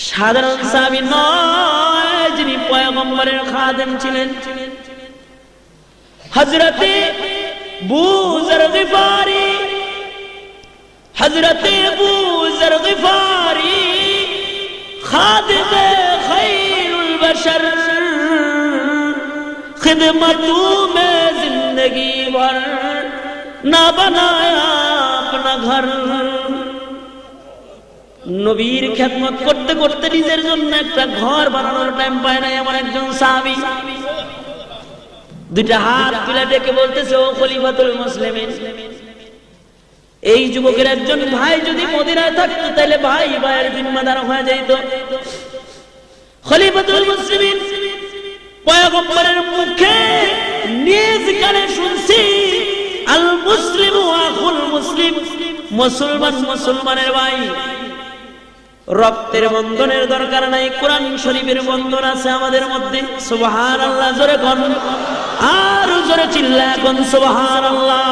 সাধারণ সাহাবী নয়, যিনি পয়গম্বরের খাদেম ছিলেন। হযরতে আবু যর গিফারি, হযরতে আবু যর গিফারি খাদেমে খায়রুল বশর, खिदमतू में जिंदगी भर ना बनाया अपना घर। নবীর খেদমত করতে করতে নিজের জন্য একটা ঘর বানানোর টাইম পায় না এমন একজন সাহাবী। দুইটা হাত তুলে ডেকে বলতেছে, ও খলিফাতুল মুসলিমিন, এই যুবকের একজন ভাই যদি মদিনায় থাকতো তাহলে ভাই ভাইয়ের জিম্মাদার হয়ে যাইত। খলিফাতুল মুসলিমিন পয়গম্বরের মুখে নিজ কানে শুনছি, আল মুসলিমু আখুল মুসলিম, মুসলমান মুসলমানের ভাই। রক্তের বন্ধনের দরকার নাই, কোরআন শরীফের বন্ধন আছে আমাদের মধ্যে। সুবহানাল্লাহ জোরে কোন, আর জোরে চিল্লায় কোন সুবহানাল্লাহ।